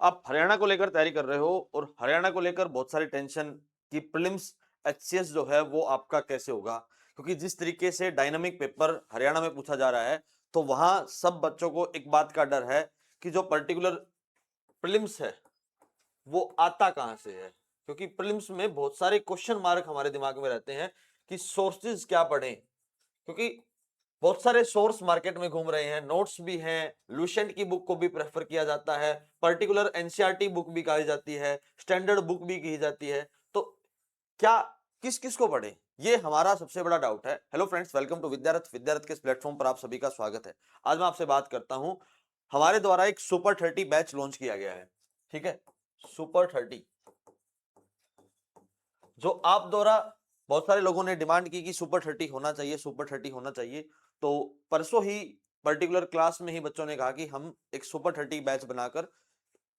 आप हरियाणा को लेकर तैयारी कर रहे हो और हरियाणा को लेकर बहुत सारी टेंशन कि प्रीलिम्स एचसीएस जो है वो आपका कैसे होगा, क्योंकि जिस तरीके से डायनामिक पेपर हरियाणा में पूछा जा रहा है तो वहां सब बच्चों को एक बात का डर है कि जो पर्टिकुलर प्रीलिम्स है वो आता कहां से है, क्योंकि प्रीलिम्स में बहुत सारे क्वेश्चन मार्क हमारे दिमाग में रहते हैं कि सोर्सेज क्या पढ़ें, क्योंकि बहुत सारे सोर्स मार्केट में घूम रहे हैं, नोट्स भी हैं, लुसेंट की बुक को भी प्रेफर किया जाता है, पर्टिकुलर एनसीईआरटी बुक भी कही जाती है, स्टैंडर्ड बुक भी कही जाती है, तो क्या किस किस को पढ़े, ये हमारा सबसे बड़ा डाउट है। हेलो फ्रेंड्स, वेलकम टू विद्यारथ के इस प्लेटफॉर्म पर आप सभी का स्वागत है। आज मैं आपसे बात करता हूं, हमारे द्वारा एक सुपर 30 बैच लॉन्च किया गया है। ठीक है, सुपर 30 जो आप द्वारा बहुत सारे लोगों ने डिमांड की कि सुपर 30 होना चाहिए, सुपर 30 होना चाहिए, तो परसों ही पर्टिकुलर क्लास में ही बच्चों ने कहा कि हम एक सुपर 30 बैच बनाकर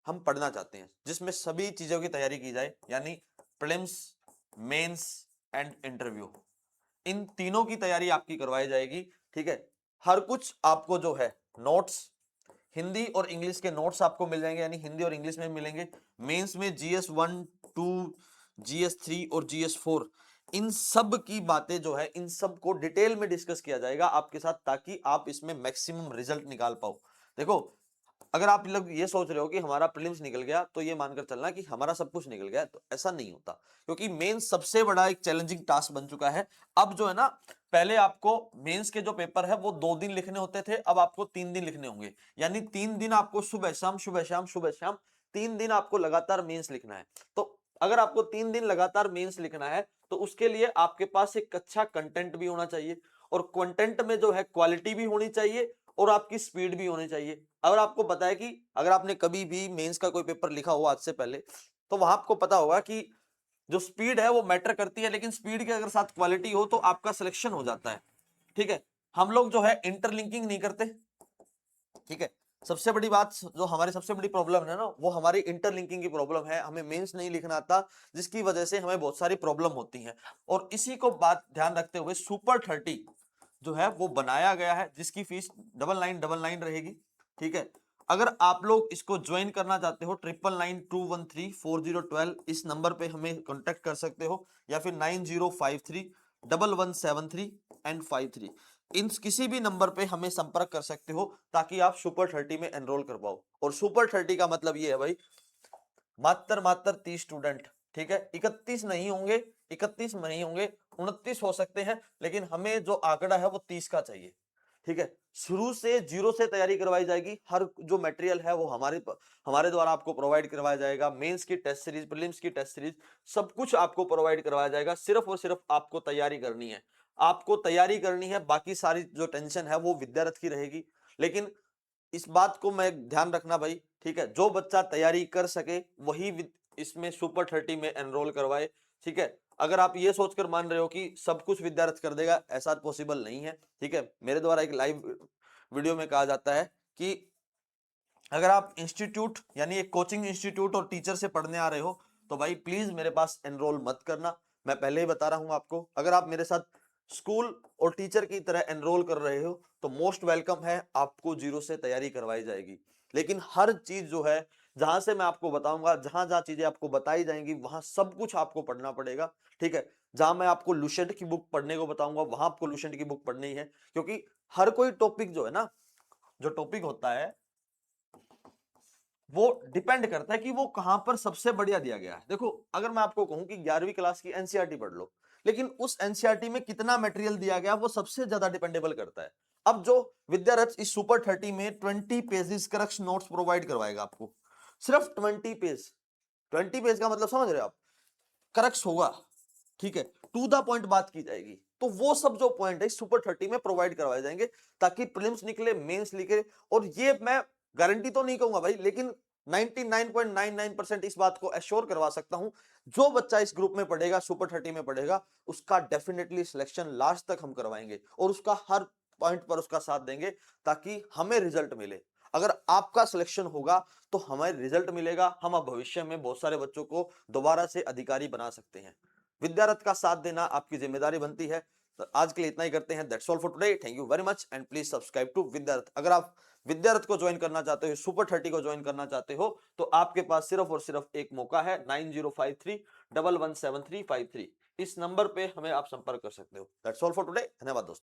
हम पढ़ना चाहते हैं जिसमें सभी चीजों की तैयारी की जाए, यानी प्रीलिम्स, मेंस एंड इंटरव्यू, इन तीनों की तैयारी आपकी करवाई जाएगी। ठीक है, हर कुछ आपको जो है नोट्स, हिंदी और इंग्लिश के नोट्स आपको मिल जाएंगे, यानी हिंदी और इंग्लिश में मिलेंगे। मेंस में जीएस 1, 2, जीएस 3 और जीएस 4, इन सब की बातें जो है इन सब को डिटेल में डिस्कस किया जाएगा आपके साथ, ताकि आप इसमें मैक्सिमम रिजल्ट निकाल पाओ। देखो, अगर आप लोग ये सोच रहे हो कि हमारा प्रीलिम्स निकल गया तो ये मानकर चलना कि हमारा सब कुछ निकल गया, तो ऐसा नहीं होता, क्योंकि मेंस सबसे बड़ा एक चैलेंजिंग टास्क बन चुका है। अब जो है ना, पहले आपको मेंस के जो पेपर है वो 2 दिन लिखने होते थे, अब आपको 3 दिन लिखने होंगे, यानी 3 दिन आपको सुबह शाम सुबह शाम सुबह शाम 3 दिन आपको लगातार मेंस लिखना है। तो अगर आपको 3 दिन लगातार मेंस लिखना है तो उसके लिए आपके पास एक अच्छा कंटेंट भी होना चाहिए, और कंटेंट में जो है क्वालिटी भी होनी चाहिए और आपकी स्पीड भी होनी चाहिए। अगर आपको पता है कि अगर आपने कभी भी मेंस का कोई पेपर लिखा हुआ आज से पहले, तो वहां आपको पता होगा कि जो स्पीड है वो मैटर करती है, लेकिन स्पीड के अगर साथ क्वालिटी हो तो आपका सिलेक्शन हो जाता है। ठीक है, हम लोग जो है इंटरलिंकिंग नहीं करते। ठीक है, सबसे बड़ी बात जो हमारी सबसे बड़ी प्रॉब्लम है ना, वो हमारी इंटरलिंकिंग की प्रॉब्लम है, हमें मेंस नहीं लिखना आता, जिसकी वजह से हमें बहुत सारी प्रॉब्लम होती है। और इसी को बात ध्यान रखते हुए सुपर 30 जो है वो बनाया गया है, जिसकी फीस 9999 रहेगी। ठीक है, अगर आप लोग इसको ज्वाइन करना चाहते हो 9992134012 इस नंबर पे हमें कांटेक्ट कर सकते हो, या फिर 90531173 एंड 53, इन किसी भी नंबर पे हमें संपर्क कर सकते हो, ताकि आप सुपर 30 में एनरोल कर पाओ। और सुपर 30 का मतलब ये है भाई, मात्र 30 स्टूडेंट। ठीक है, 31 नहीं होंगे, 31 नहीं होंगे, 29 हो सकते हैं, लेकिन हमें जो आंकड़ा है वो 30 का चाहिए। ठीक है, शुरू से जीरो से तैयारी करवाई जाएगी, हर जो मटेरियल है वो हमारे द्वारा आपको प्रोवाइड करवाया जाएगा। मेंस की टेस्ट सीरीज, प्रीलिम्स की टेस्ट सीरीज, सब कुछ आपको प्रोवाइड करवाया जाएगा। सिर्फ और सिर्फ आपको तैयारी करनी है, आपको तैयारी करनी है, बाकी सारी जो टेंशन है वो विद्यार्थी की रहेगी। लेकिन इस बात को मैं ध्यान रखना भाई, ठीक है, जो बच्चा तैयारी कर सके वही इसमें सुपर 30 में एनरोल करवाए। ठीक है, अगर आप ये सोचकर मान रहे हो कि सब कुछ विद्यार्थी कर देगा, ऐसा पॉसिबल नहीं है। ठीक है, मेरे द्वारा एक लाइव वीडियो में कहा जाता है कि अगर आप इंस्टीट्यूट यानी एक कोचिंग इंस्टीट्यूट और टीचर से पढ़ने आ रहे हो तो भाई प्लीज मेरे पास एनरोल मत करना। मैं पहले ही बता रहा हूं आपको, अगर आप मेरे साथ स्कूल और टीचर की तरह एनरोल कर रहे हो तो मोस्ट वेलकम है, आपको जीरो से तैयारी करवाई जाएगी। लेकिन हर चीज जो है, जहां से मैं आपको बताऊंगा, जहां जहां चीजें आपको बताई जाएंगी वहां सब कुछ आपको पढ़ना पड़ेगा। ठीक है, जहां मैं आपको लुसेंट की बुक पढ़ने को बताऊंगा वहां आपको लुसेंट की बुक पढ़नी है, क्योंकि हर कोई टॉपिक जो है ना, जो टॉपिक होता है वो डिपेंड करता है कि वो कहां पर सबसे बढ़िया दिया गया है। देखो, अगर मैं आपको कहूं कि 11वीं क्लास की एनसीईआरटी पढ़ लो, लेकिन उस एनसीईआरटी में कितना मटेरियल दिया गया वो सबसे ज्यादा डिपेंडेबल करता है। अब जो विद्यारथ इस सुपर 30 में 20 पेजेस करक्स नोट्स प्रोवाइड करवाएगा आपको, सिर्फ 20 पेज। 20 पेज का मतलब समझ रहे हो आप, करक्स होगा। ठीक है, टू द पॉइंट बात की जाएगी, तो वो सब जो पॉइंट है सुपर 30 में प्रोवाइड करवाए जाएंगे, ताकि प्रीलिम्स निकले, मेंस निकले। और ये मैं गारंटी तो नहीं कहूंगा भाई, लेकिन 99.99% इस बात को एश्योर करवा सकता हूं, जो बच्चा इस ग्रुप में पढ़ेगा, सुपर 30 में पढ़ेगा, उसका डेफिनेटली सिलेक्शन लास्ट तक हम करवाएंगे और उसका हर पॉइंट पर उसका साथ देंगे, ताकि हमें रिजल्ट मिले। अगर आपका सिलेक्शन होगा तो हमें रिजल्ट मिलेगा, हम अब भविष्य में बहुत सारे बच्चों को दोबारा से अधिकारी बना सकते हैं। विद्यारथ का साथ देना आपकी जिम्मेदारी बनती है। तो आज के लिए इतना ही करते हैं। That's all for today. Thank you very much and please subscribe to Vidyarth. अगर आप विद्यार्थ को ज्वाइन करना चाहते हो, सुपर 30 को ज्वाइन करना चाहते हो, तो आपके पास सिर्फ और सिर्फ एक मौका है, 9053117353। इस नंबर पे हमें आप संपर्क कर सकते हो। That's all for today. धन्यवाद दोस्तों।